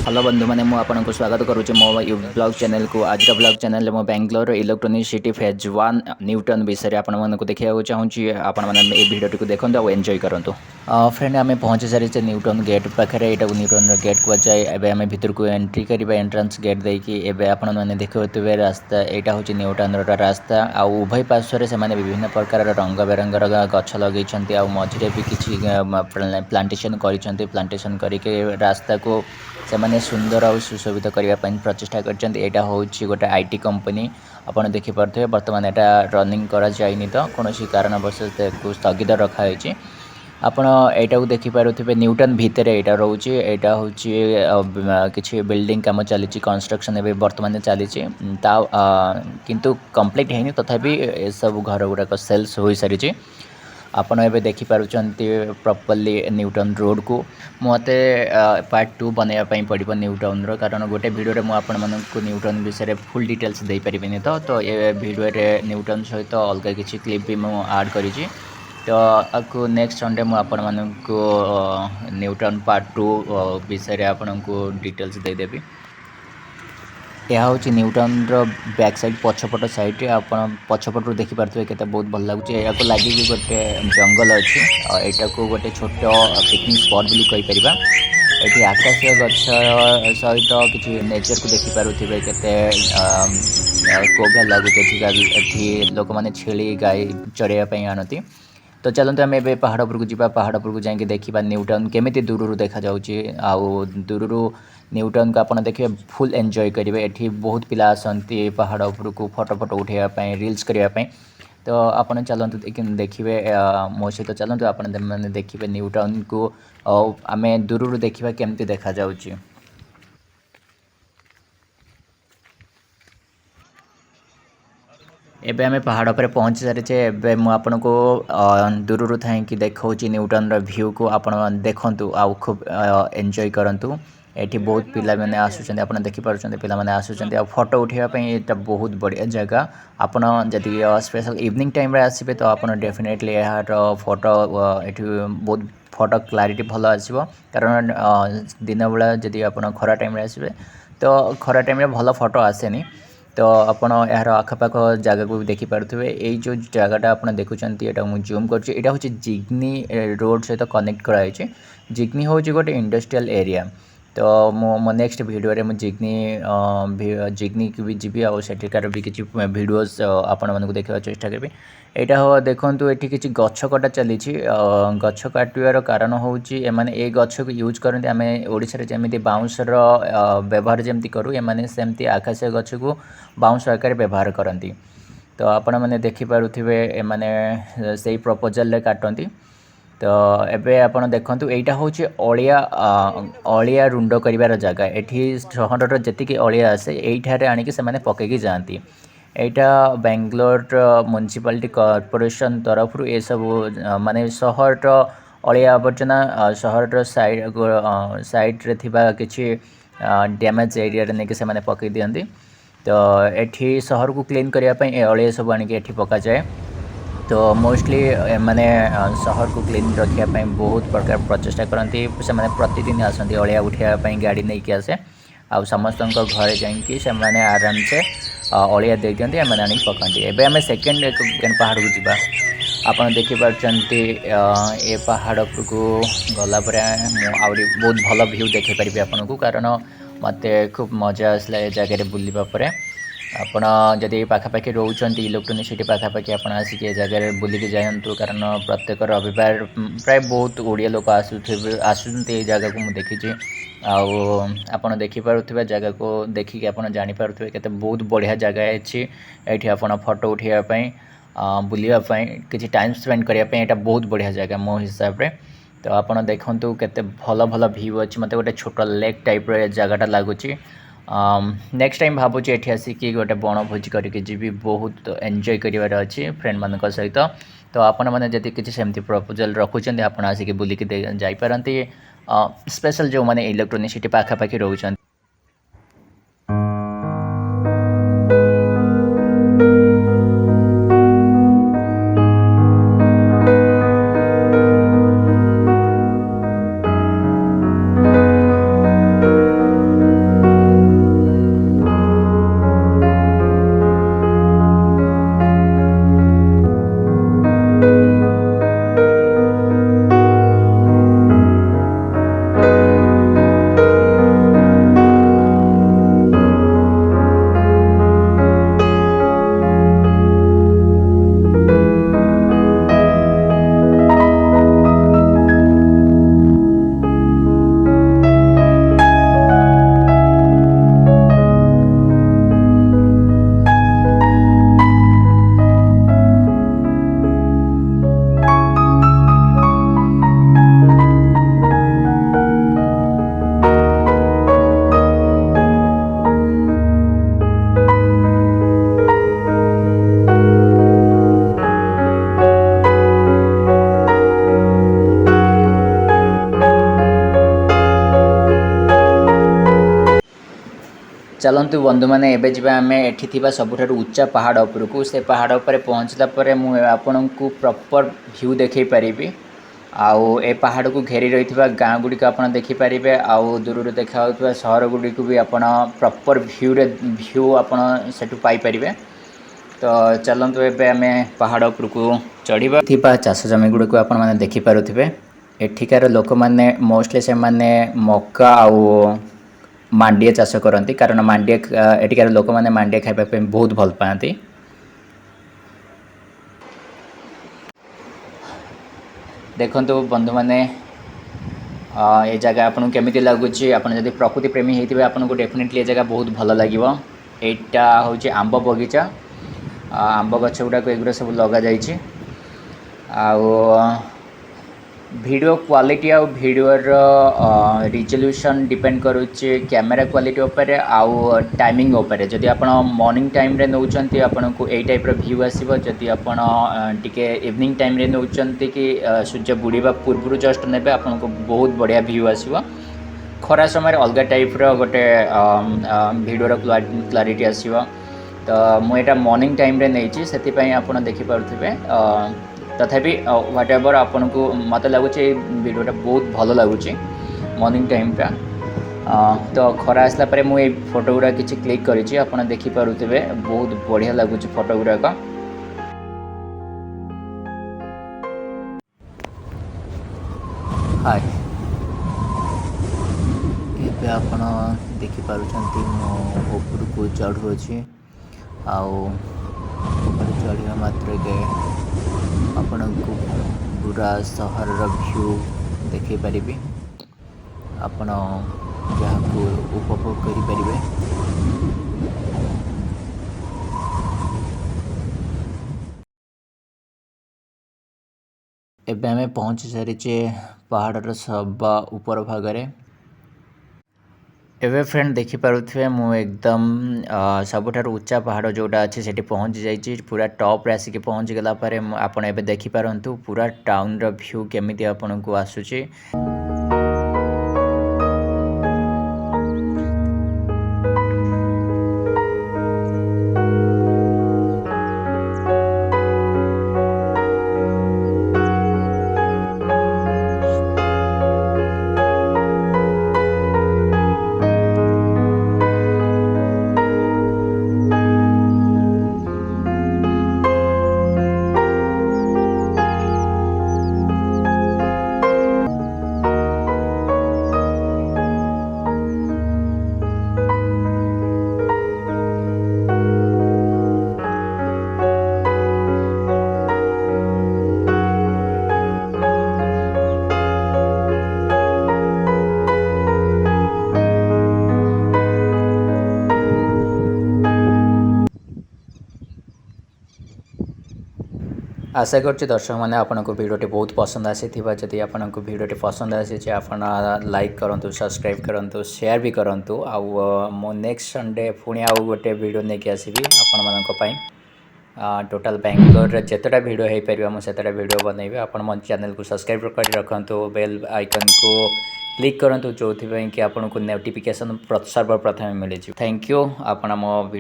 Hello बंधु मैंने आपको स्वागत करुच्ची मो ब्लॉग चैनल को। आज का ब्लॉग चैनल मो Bangalore electronic city phase 1 Newton विषय आपको देखा चाहूँगी। भिडियो टी देखो और एंजॉय करूँ। फ्रेंड आम पहुँची सारी न्यूटन गेट पाखे यहाँ न्यूटन गेट को जाए। एवं आम भितर को एंट्री करवा एंट्रांस गेट देकी आपने देखुए रास्ता यहाँ हूँ न्यूटन रास्ता। आउ उभय पार्श्व से विभिन्न प्रकार रंग बेरंगर गछ लगे मझे भी किसी प्लांटेसन प्लांटेसन करके रास्ता को से मैंने सुंदर और सुशोभित करने प्रचेषा कर गोटे आईटी कंपनी। आपड़ देखिपे बर्तमान यहाँ रनिंग करा जाइनी तो कौन कारणवश स्थगित रखाई। आपण यहाँ देखिपे न्यूटन भितर यहाँ रोचे यहाँ हूँ कि बिल्डिंग कम चली कंस्ट्रक्शन एवं बर्तमान चली किंतु कंप्लीट है तथापि सब घर गुड़ाक सेल्स हो सारी। आपड़ ए देखिपुंट प्रॉपर्ली न्यूटन रोड को मत पार्ट 2 बनवाई पड़ो न्यूटन कारण गोटे भिडियो मुझे न्यूटन विषय फुल डिटेल्स दे पारे तो ये भिडियो न्यूटन सहित अलग किसी क्लिप भी मुझे ऐड करी। तो आपको नेक्स्ट संडे मुझे न्यूटन पार्ट 2 विषय आपन को डिटेल्स देदेवी। यह हूँ न्यूटन बैक साइड पछपट साइड आप पछपटू देखिपे के बहुत भल लगुच। या लगे गोटे जंगल अच्छी यहाँ को गोटे छोट पिकनिक स्पॉट भी कहीपर। ये आकाशीय गछ सहित किसी नेचर को देखिपे के कोभा लगुच। लोक मैंने छेली गाई चरवाई आनती। तो चलते आम ए पहाड़ उपरक जी पहाड़ उपरक जाकि देखा न्यूटन केमी दूर देखा दूर न्यूटन को आपड़ देखिए फुल एंजॉय करेंगे। ये बहुत पिला आसती पहाड़ उपरक फोटो फोटो उठाई रिल्स करने। तो आपड़ चलते देखिए मो सहित चलते आपने देखिए न्यूटन को आम दूर देखा केमती देखा जाउची। एबे आम पहाड़ पर पहुँची सारी। एवं आपको दूर था कि देखा न्यूटन व्यू को आप देखु आउ खूब एंजॉय करूँ। ये बहुत पिला मैंने आसुँच आप देखिपुं पिला मैंने आसुँच फोटो उठाई। ये बहुत बढ़िया जगह। आपड़ जदि स्पेशल इवनिंग टाइम आसबे तो आप डेफिनेटली यार फोटो ये बहुत फोटो क्लारिटी भल आसो। कारण दिन बेला जदि आप खरा टाइम आसबे तो खरा टाइम भल फोटो आसेनी। तो आपड़ यार आखपाख जगह को भी देखिपे ये जो जगटा आप देखुं ये मुझे जूम कर हूँ जिग्नी रोड सहित कनेक्ट कराई। जिग्नी हूँ गोटे इंडस्ट्रियल एरिया। तो मो नेक्स्ट भिडियो मुझे जिग्नी की भी जी आठिकार भी किसी भिडियोस आपण मानक देखा चेष्टा करी। यहाँ देखूँ ये किसी गछ कटा चली गछ काटार कारण हूँ ये गछ को यूज करते आम ओडिशा जमी बाउंसर व्यवहार जमी करूँ एम सेमती आकाशीय गछ को बाउंस आकार व्यवहार करती। तो आपण मैंने देखिपे एम से प्रपोजल काटती। तो एबे आप देखु यहाँ हूँ अलिया रुंड कर जगह। ये सहर जी अलिया आसे ये आणिक से पकईकी जाती। यहाँ बेंगलोर म्युनिसिपालिटी कॉर्पोरेशन तरफ ये सब माने सहर अलिया आवर्जना सहर साइड थिबा किछि डैमेज एरिया नहीं कि से पकई दियंती। तो ये सहर को क्लीन करने अलिया सब आणिक पका जाए। तो मोस्टली माने सहर को क्लीन रखापी बहुत प्रकार प्रचेषा करती से प्रतिदिन आसती अलिया उठाई गाड़ी नहीं कि आसे आ समस्त घरे जाकि आराम से अलिया दे दिखती एम आनी पकाती। एवं आम सेकेंड पहाड़ को जीवा आप देखिपुंट ए पहाड़ को गलापर आहरी बहुत भल व्यू देखी पारि आपन को। कारण मत खूब मजा आसला ए जगह बुलवापर। आपण जदि पाखापाखि रोचंती इलेक्ट्रोनिक सिटी पाखापाखि आप आसिक जगह बुलिक जातु। कारण प्रत्येक रविवार प्राय बहुत ओडिया लोक आसुँच जगह को मुझे देखी। आपड़ देखिपुवा जगह को देखिए आप जानीपे के बहुत बढ़िया जगह अच्छी। आप फोटो उठाई बुलापाई किसी टाइम स्पेंड करने बहुत बढ़िया जगह मो हिसाब से। तो आप देखु के भल भल व्यू अच्छी मत गोटे छोट लेक टाइप जगहटा लगुच। नेक्स्ट टाइम भावुँ ये आसिक गोटे बनभोजी करके जी बहुत एंजॉय करार अच्छी फ्रेंड मान सहित। तो आपण मैंने किसी सेमती प्रपोजल रखुच्च आप आसिक बुलिक जापारती स्पेशल जो मैंने इलेक्ट्रोनिक सिटी पाखापाखि रोच। चलतु बंधु मैंने एबे जीवा आमे एठी थिबा सबुठारु उच्चा पहाड़ उपरकू से पहाड़ उपर पहुँचला परे मु आपनकू प्रॉपर व्यू देखै परिबी आउ ए पहाड़ को घेरी रही गाँ गुड़िक आप देखिपारे आउ दूर देखा सहर गुड़ी भी आप प्रॉपर व्यू आप पाइपर तो चलतु एबे आमे पहाड़ उपरकू चढ़ा चाष जमी गुड़िक आप देखिपे एठिकार लोक मैंने मोस्टली से माने मक्का आउ मांडिया चाष करती कारण मांडिया एठिकार लोक मैंने मांडिया खाइबा बहुत भल पाती। देखंतु बंधु मैंने ये जगह आपको केमी लगुच आप प्रकृति प्रेमी होते आपको डेफिनेटली ये जगह बहुत भल लगे। यहाँ हूँ आंब बगीचा आंब गछ गुड़ाक एगुरा सब लग जाइए वीडियो क्वालिटी आउ वीडियोर रिजोल्यूशन डिपेंड करुच्चे कैमेरा क्वालिटी उपर आउ टाइमिंग उपर जदि आप मॉर्निंग टाइम रे नौचंती आपको यही टाइप रो व्यू आसीबो जदि आप टिके इवनिंग टाइम रे नौचंती कि सूर्य बुड़ीबा पूर्व जस्ट नेबे आपको बहुत बढ़िया व्यू आसीबो। खरा समय अलग टाइप रो गोटे वीडियोर क्लारिटी आसीबो तो मुझे मॉर्निंग टाइम रे नहीं से आप देखिपे तथापि व्हाट एवर आपन को मत लगुच वीडियोटा बहुत भल लगुच मॉर्निंग टाइमटा तो खरा आसला परे मु फोटो गुड़ा किसी क्लिक करिछि आपन देखि पारुथिबे बहुत बढ़िया लगुच फोटो गुड़ाक। हाय एबे आपन देखि पारुछंती मो ऊपर को चढ़ु अछि आउ ऊपर चढ़िया मात्र के आपण को पूरा सहर व्यू देखि परिबे आपण जहाँ को उपभोग करि परिबे। एबे आमे पहुँची सारिचे पहाड़र सब ऊपर भागरे। एबे फ्रेंड देखिपे मु एकदम सबुठारु उच्चा पहाड़ जोटा अच्छे से पहुँची जाइए पूरा टॉप रे आसिक पहुँची गला परे आपण एबे देखिपारंतु पूरा टाउन रो व्यू केमिति आपण को आसुची। आशा करुच्ची दर्शक मैंने आपको वीडियोटी बहुत पसंद आसी जदि आपको वीडियोटी पसंद आसी आप लाइक करूँ सब्सक्राइब करूँ शेयर भी करूँ आउ मो नेक्स्ट संडे पुणी आउ गोटे वीडियो नहीं आसबि आपण टोटाल बेंगलोर जितेटा वीडियो हो पार मुझे वीडियो बनइबी आप चैनल को सब्सक्राइब कर रखु बेल आइकन को क्लिक करूँ जो कि आपको नोटिफिकेशन सर्वप्रथम मिले। थैंक यू आप मो वीडियो